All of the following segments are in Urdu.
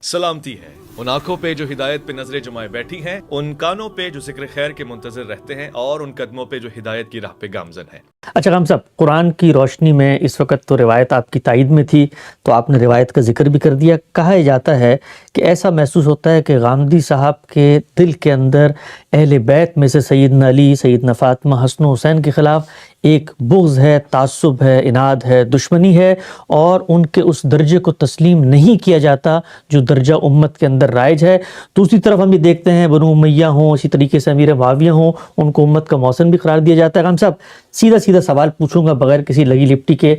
سلامتی ہے ان آنکھوں پہ جو ہدایت پہ نظریں جمائے بیٹھی ہیں، ان کانوں پہ جو ذکر خیر کے منتظر رہتے ہیں، اور ان قدموں پہ جو ہدایت کی راہ پہ گامزن ہیں۔ اچھا غام صاحب، قرآن کی روشنی میں اس وقت تو روایت آپ کی تائید میں تھی، تو آپ نے روایت کا ذکر بھی کر دیا۔ کہا جاتا ہے کہ ایسا محسوس ہوتا ہے کہ غامدی صاحب کے دل کے اندر اہل بیت میں سے سیدنا علی، سیدنا فاطمہ، حسن و حسین کے خلاف ایک بغض ہے، تعصب ہے، اناد ہے، دشمنی ہے، اور ان کے اس درجے کو تسلیم نہیں کیا جاتا جو درجہ امت کے اندر رائج ہے۔ دوسری طرف ہم یہ دیکھتے ہیں بنو امیہ ہوں، اسی طریقے سے امیر معاویہ ہوں، ان کو امت کا محسن بھی قرار دیا جاتا ہے۔ غام صاحب، سیدھا سیدھا سوال پوچھوں گا بغیر کسی لگی لپٹی کے۔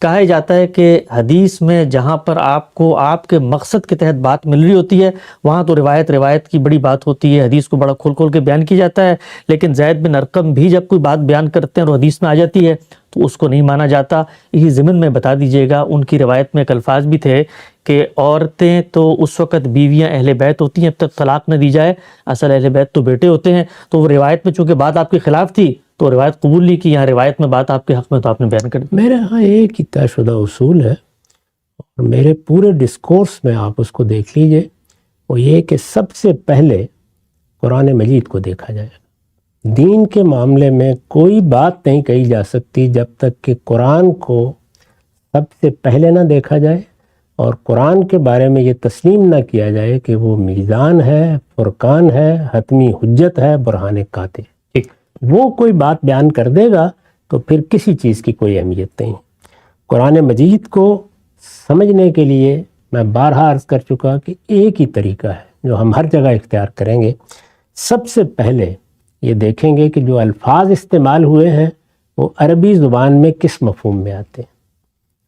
کہا جاتا ہے کہ حدیث میں جہاں پر آپ کو آپ کے مقصد کے تحت بات مل رہی ہوتی ہے، وہاں تو روایت کی بڑی بات ہوتی ہے، حدیث کو بڑا کھول کھول کے بیان کیا جاتا ہے، لیکن زید بن ارقم بھی جب کوئی بات بیان کرتے ہیں اور حدیث میں آ جاتی ہے تو اس کو نہیں مانا جاتا۔ اسی ضمن میں بتا دیجئے گا، ان کی روایت میں ایک الفاظ بھی تھے کہ عورتیں تو اس وقت بیویاں اہل بیت ہوتی ہیں جب تک طلاق نہ دی جائے، اصل اہل بیت تو بیٹے ہوتے ہیں۔ تو وہ روایت میں چونکہ بات آپ کے خلاف تھی تو روایت قبول نہیں کی، یہاں روایت میں بات آپ کے حق میں تو آپ نے بیان کر دی۔ میرے ہاں ایک ہی طے شدہ اصول ہے، اور میرے پورے ڈسکورس میں آپ اس کو دیکھ لیجئے، وہ یہ کہ سب سے پہلے قرآن مجید کو دیکھا جائے۔ دین کے معاملے میں کوئی بات نہیں کہی جا سکتی جب تک کہ قرآن کو سب سے پہلے نہ دیکھا جائے، اور قرآن کے بارے میں یہ تسلیم نہ کیا جائے کہ وہ میزان ہے، فرقان ہے، حتمی حجت ہے، برہان قاطع۔ وہ کوئی بات بیان کر دے گا تو پھر کسی چیز کی کوئی اہمیت نہیں۔ قرآن مجید کو سمجھنے کے لیے میں بارہا عرض کر چکا کہ ایک ہی طریقہ ہے جو ہم ہر جگہ اختیار کریں گے۔ سب سے پہلے یہ دیکھیں گے کہ جو الفاظ استعمال ہوئے ہیں وہ عربی زبان میں کس مفہوم میں آتے ہیں،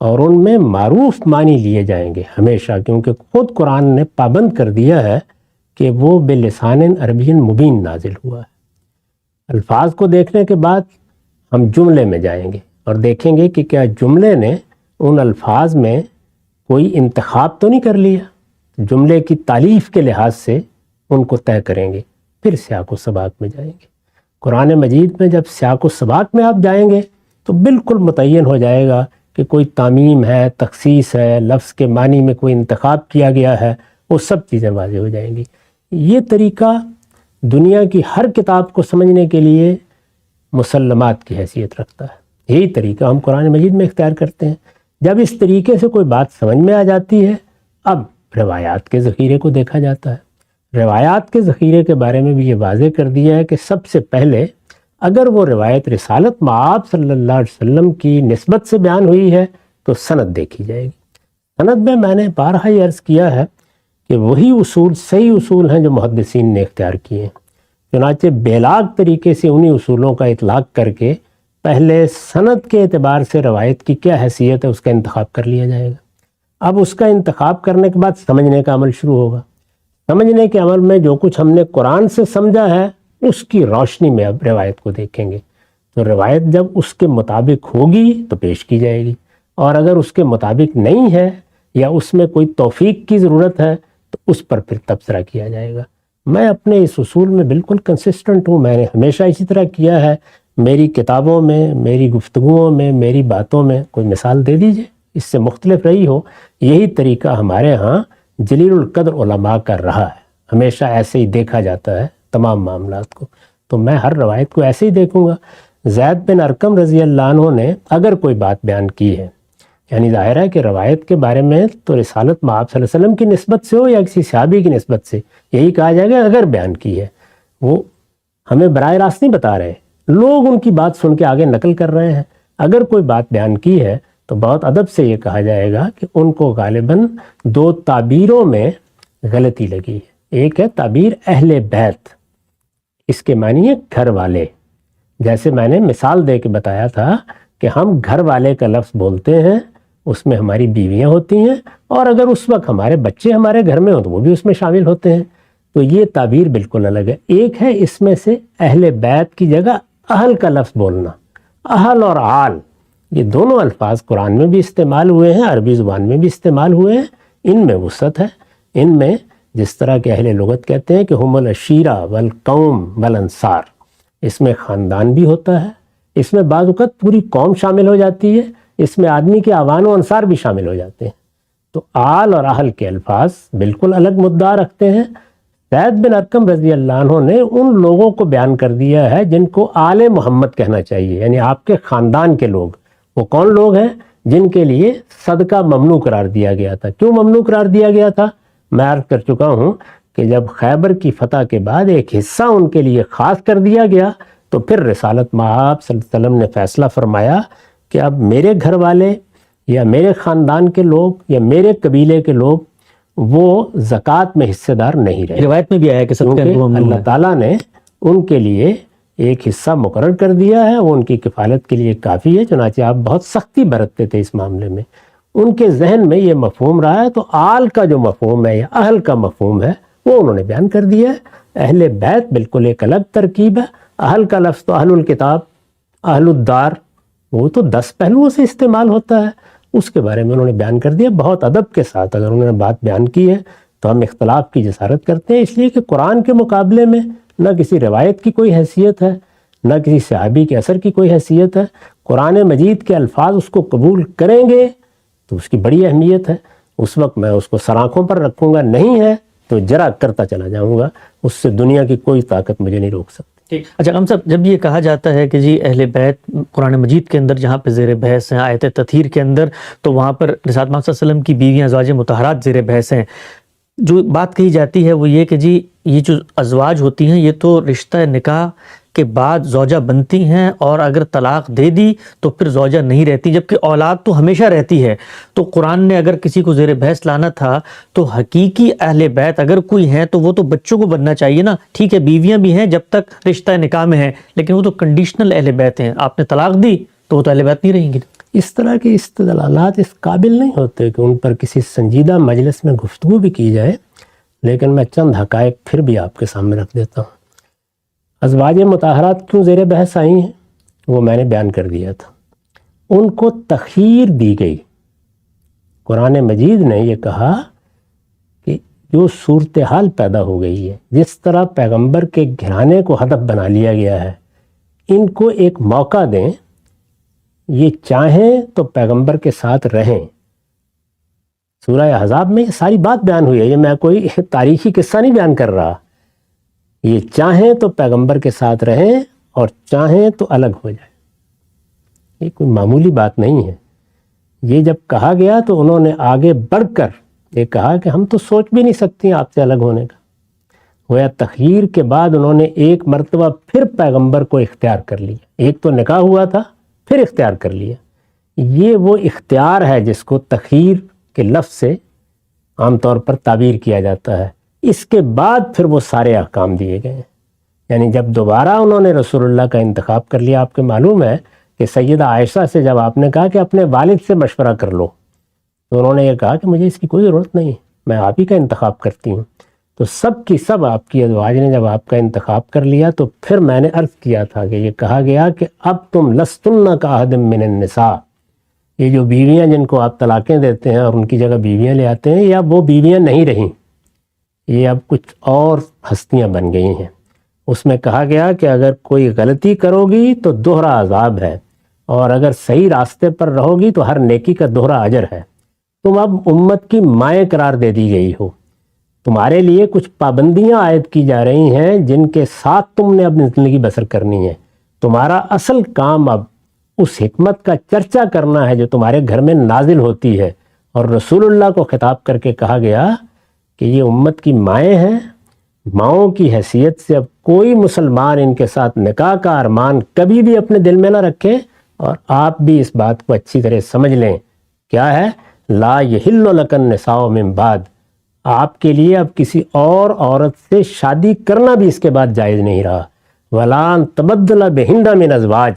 اور ان میں معروف معنی لیے جائیں گے ہمیشہ، کیونکہ خود قرآن نے پابند کر دیا ہے کہ وہ بلسان عربی مبین نازل ہوا ہے۔ الفاظ کو دیکھنے کے بعد ہم جملے میں جائیں گے اور دیکھیں گے کہ کیا جملے نے ان الفاظ میں کوئی انتخاب تو نہیں کر لیا۔ جملے کی تالیف کے لحاظ سے ان کو طے کریں گے، پھر سیاق و سباق میں جائیں گے۔ قرآن مجید میں جب سیاق و سباق میں آپ جائیں گے تو بالکل متعین ہو جائے گا کہ کوئی تعمیم ہے، تخصیص ہے، لفظ کے معنی میں کوئی انتخاب کیا گیا ہے، وہ سب چیزیں واضح ہو جائیں گی۔ یہ طریقہ دنیا کی ہر کتاب کو سمجھنے کے لیے مسلمات کی حیثیت رکھتا ہے۔ یہی طریقہ ہم قرآن مجید میں اختیار کرتے ہیں۔ جب اس طریقے سے کوئی بات سمجھ میں آ جاتی ہے، اب روایات کے ذخیرے کو دیکھا جاتا ہے۔ روایات کے ذخیرے کے بارے میں بھی یہ واضح کر دیا ہے کہ سب سے پہلے اگر وہ روایت رسالت مآب صلی اللہ علیہ وسلم کی نسبت سے بیان ہوئی ہے تو سند دیکھی جائے گی۔ سند میں نے بارہا یہ عرض کیا ہے کہ وہی اصول صحیح اصول ہیں جو محدثین نے اختیار کیے ہیں، چنانچہ بیلاگ طریقے سے انہی اصولوں کا اطلاق کر کے پہلے سند کے اعتبار سے روایت کی کیا حیثیت ہے اس کا انتخاب کر لیا جائے گا۔ اب اس کا انتخاب کرنے کے بعد سمجھنے کا عمل شروع ہوگا۔ سمجھنے کے عمل میں جو کچھ ہم نے قرآن سے سمجھا ہے اس کی روشنی میں اب روایت کو دیکھیں گے، تو روایت جب اس کے مطابق ہوگی تو پیش کی جائے گی، اور اگر اس کے مطابق نہیں ہے یا اس میں کوئی توفیق کی ضرورت ہے تو اس پر پھر تبصرہ کیا جائے گا۔ میں اپنے اس اصول میں بالکل کنسسٹنٹ ہوں، میں نے ہمیشہ اسی طرح کیا ہے۔ میری کتابوں میں، میری گفتگوؤں میں، میری باتوں میں کوئی مثال دے دیجئے اس سے مختلف رہی ہو۔ یہی طریقہ ہمارے ہاں جلیل القدر علماء کا رہا ہے، ہمیشہ ایسے ہی دیکھا جاتا ہے تمام معاملات کو۔ تو میں ہر روایت کو ایسے ہی دیکھوں گا۔ زید بن ارقم رضی اللہ عنہ نے اگر کوئی بات بیان کی ہے، یعنی ظاہر ہے کہ روایت کے بارے میں تو رسالت مآب صلی اللہ علیہ وسلم کی نسبت سے ہو یا کسی صحابی کی نسبت سے، یہی کہا جائے گا اگر بیان کی ہے۔ وہ ہمیں براہ راست نہیں بتا رہے، لوگ ان کی بات سن کے آگے نقل کر رہے ہیں۔ اگر کوئی بات بیان کی ہے تو بہت ادب سے یہ کہا جائے گا کہ ان کو غالباً دو تعبیروں میں غلطی لگی ہے۔ ایک ہے تعبیر اہل بیت، اس کے معنی ہے گھر والے۔ جیسے میں نے مثال دے کے بتایا تھا کہ ہم گھر والے کا لفظ بولتے ہیں، اس میں ہماری بیویاں ہوتی ہیں، اور اگر اس وقت ہمارے بچے ہمارے گھر میں ہوں تو وہ بھی اس میں شامل ہوتے ہیں۔ تو یہ تعبیر بالکل الگ ہے۔ ایک ہے اس میں سے اہل بیت کی جگہ اہل کا لفظ بولنا۔ اہل اور آل یہ دونوں الفاظ قرآن میں بھی استعمال ہوئے ہیں، عربی زبان میں بھی استعمال ہوئے ہیں، ان میں وسعت ہے۔ ان میں جس طرح کہ اہل لغت کہتے ہیں کہ ہم العشیرہ والقوم والانصار، اس میں خاندان بھی ہوتا ہے، اس میں بعض اوقات پوری قوم شامل ہو جاتی ہے، اس میں آدمی کے اعوان و انصار بھی شامل ہو جاتے ہیں۔ تو آل اور اہل کے الفاظ بالکل الگ مدعا رکھتے ہیں۔ زید بن ارقم رضی اللہ عنہ نے ان لوگوں کو بیان کر دیا ہے جن کو آل محمد کہنا چاہیے، یعنی آپ کے خاندان کے لوگ۔ وہ کون لوگ ہیں؟ جن کے لیے صدقہ ممنوع قرار دیا گیا تھا۔ کیوں ممنوع قرار دیا گیا تھا؟ میں عرض کر چکا ہوں کہ جب خیبر کی فتح کے بعد ایک حصہ ان کے لیے خاص کر دیا گیا تو پھر رسالت مآب صلی اللہ علیہ وسلم نے فیصلہ فرمایا کہ اب میرے گھر والے یا میرے خاندان کے لوگ یا میرے قبیلے کے لوگ وہ زکوٰۃ میں حصے دار نہیں رہے۔ روایت میں بھی آیا کہ صدقہ اللہ تعالیٰ نے ان کے لیے ایک حصہ مقرر کر دیا ہے، وہ ان کی کفالت کے لیے کافی ہے۔ چنانچہ آپ بہت سختی برتتے تھے اس معاملے میں، ان کے ذہن میں یہ مفہوم رہا ہے، تو آل کا جو مفہوم ہے یا اہل کا مفہوم ہے وہ انہوں نے بیان کر دیا ہے۔ اہل بیت بالکل ایک الگ ترکیب ہے۔ اہل کا لفظ تو اہل الکتاب، اہل الدار، وہ تو 10 پہلوؤں سے استعمال ہوتا ہے، اس کے بارے میں انہوں نے بیان کر دیا بہت ادب کے ساتھ۔ اگر انہوں نے بات بیان کی ہے تو ہم اختلاف کی جسارت کرتے ہیں، اس لیے کہ قرآن کے مقابلے میں نہ کسی روایت کی کوئی حیثیت ہے، نہ کسی صحابی کے اثر کی کوئی حیثیت ہے۔ قرآن مجید کے الفاظ اس کو قبول کریں گے تو اس کی بڑی اہمیت ہے، اس وقت میں اس کو سر آنکھوں پر رکھوں گا، نہیں ہے تو جرا کرتا چلا جاؤں گا، اس سے دنیا کی کوئی طاقت مجھے نہیں روک سکتی۔ اچھا غم صاحب، جب یہ کہا جاتا ہے کہ جی اہل بیت قرآن مجید کے اندر جہاں پہ زیر بحث ہیں آیت تطہیر کے اندر، تو وہاں پر رسالت محمد صلی اللہ علیہ وسلم کی بیویاں ازواج مطہرات زیر بحث ہیں، جو بات کہی جاتی ہے وہ یہ کہ جی یہ جو ازواج ہوتی ہیں یہ تو رشتہ نکاح کے بعد زوجہ بنتی ہیں، اور اگر طلاق دے دی تو پھر زوجہ نہیں رہتی، جبکہ اولاد تو ہمیشہ رہتی ہے۔ تو قرآن نے اگر کسی کو زیر بحث لانا تھا تو حقیقی اہل بیت اگر کوئی ہیں تو وہ تو بچوں کو بننا چاہیے نا۔ ٹھیک ہے بیویاں بھی ہیں جب تک رشتہ نکاح میں ہیں، لیکن وہ تو کنڈیشنل اہل بیت ہیں، آپ نے طلاق دی تو وہ تو اہل بیت نہیں رہیں گی۔ اس طرح کے استدلالات اس قابل نہیں ہوتے کہ ان پر کسی سنجیدہ مجلس میں گفتگو بھی کی جائے، لیکن میں چند حقائق پھر بھی آپ کے سامنے رکھ دیتا ہوں۔ ازواج مطہرات کیوں زیر بحث آئی ہیں وہ میں نے بیان کر دیا تھا۔ ان کو تخیر دی گئی۔ قرآن مجید نے یہ کہا کہ جو صورتحال پیدا ہو گئی ہے، جس طرح پیغمبر کے گھرانے کو ہدف بنا لیا گیا ہے، ان کو ایک موقع دیں، یہ چاہیں تو پیغمبر کے ساتھ رہیں۔ سورہ احزاب میں یہ ساری بات بیان ہوئی ہے، یہ میں کوئی تاریخی قصہ نہیں بیان کر رہا۔ یہ چاہیں تو پیغمبر کے ساتھ رہیں اور چاہیں تو الگ ہو جائیں، یہ کوئی معمولی بات نہیں ہے۔ یہ جب کہا گیا تو انہوں نے آگے بڑھ کر یہ کہا کہ ہم تو سوچ بھی نہیں سکتی آپ سے الگ ہونے کا۔ گویا تخییر کے بعد انہوں نے ایک مرتبہ پھر پیغمبر کو اختیار کر لیا، ایک تو نکاح ہوا تھا پھر اختیار کر لیا۔ یہ وہ اختیار ہے جس کو تخییر کے لفظ سے عام طور پر تعبیر کیا جاتا ہے۔ اس کے بعد پھر وہ سارے احکام دیے گئے ہیں، یعنی جب دوبارہ انہوں نے رسول اللہ کا انتخاب کر لیا۔ آپ کو معلوم ہے کہ سیدہ عائشہ سے جب آپ نے کہا کہ اپنے والد سے مشورہ کر لو، تو انہوں نے یہ کہا کہ مجھے اس کی کوئی ضرورت نہیں، میں آپ ہی کا انتخاب کرتی ہوں۔ تو سب کی سب آپ کی ازواج نے جب آپ کا انتخاب کر لیا تو پھر میں نے عرض کیا تھا کہ یہ کہا گیا کہ اب تم لستن کاحد من النساء، یہ جو بیویاں جن کو آپ طلاقیں دیتے ہیں اور ان کی جگہ بیویاں لے آتے ہیں، یا وہ بیویاں نہیں رہیں، یہ اب کچھ اور ہستیاں بن گئی ہیں۔ اس میں کہا گیا کہ اگر کوئی غلطی کرو گی تو دوہرا عذاب ہے، اور اگر صحیح راستے پر رہو گی تو ہر نیکی کا دوہرا اجر ہے۔ تم اب امت کی مائیں قرار دے دی گئی ہو، تمہارے لیے کچھ پابندیاں عائد کی جا رہی ہیں جن کے ساتھ تم نے اپنی زندگی بسر کرنی ہے۔ تمہارا اصل کام اب اس حکمت کا چرچا کرنا ہے جو تمہارے گھر میں نازل ہوتی ہے۔ اور رسول اللہ کو خطاب کر کے کہا گیا کہ یہ امت کی مائیں ہیں، ماؤں کی حیثیت سے اب کوئی مسلمان ان کے ساتھ نکاح کا ارمان کبھی بھی اپنے دل میں نہ رکھے، اور آپ بھی اس بات کو اچھی طرح سمجھ لیں۔ کیا ہے؟ لا یحل لک النساء من بعد، آپ کے لیے اب کسی اور عورت سے شادی کرنا بھی اس کے بعد جائز نہیں رہا۔ ولا ان تبدل بہن من ازواج،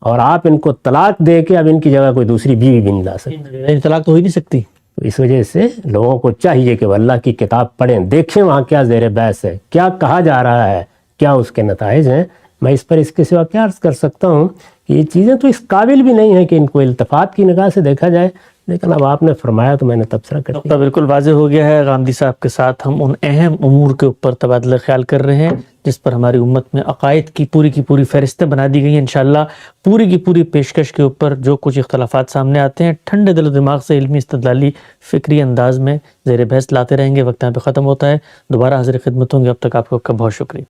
اور آپ ان کو طلاق دے کے اب ان کی جگہ کوئی دوسری بیوی بھی نہیں لا سکتے۔ طلاق تو ہو ہی نہیں سکتی۔ تو اس وجہ سے لوگوں کو چاہیے کہ وہ اللہ کی کتاب پڑھیں، دیکھیں وہاں کیا زیر بحث ہے، کیا کہا جا رہا ہے، کیا اس کے نتائج ہیں۔ میں اس پر اس کے سوا کیا عرض کر سکتا ہوں کہ یہ چیزیں تو اس قابل بھی نہیں ہیں کہ ان کو التفات کی نگاہ سے دیکھا جائے۔ لیکن اب آپ نے فرمایا تو میں نے تبصرہ کر نقطہ دیا. بالکل واضح ہو گیا ہے. غامدی صاحب کے ساتھ ہم ان اہم امور کے اوپر تبادلہ خیال کر رہے ہیں جس پر ہماری امت میں عقائد کی پوری فہرستیں بنا دی گئی ہیں. انشاءاللہ پوری کی پوری پیشکش کے اوپر جو کچھ اختلافات سامنے آتے ہیں ٹھنڈے دل و دماغ سے علمی استدلالی فکری انداز میں زیر بحث لاتے رہیں گے. وقت یہاں پہ ختم ہوتا ہے. دوبارہ حاضر خدمت ہوں گے. اب تک آپ کا بہت شکریہ.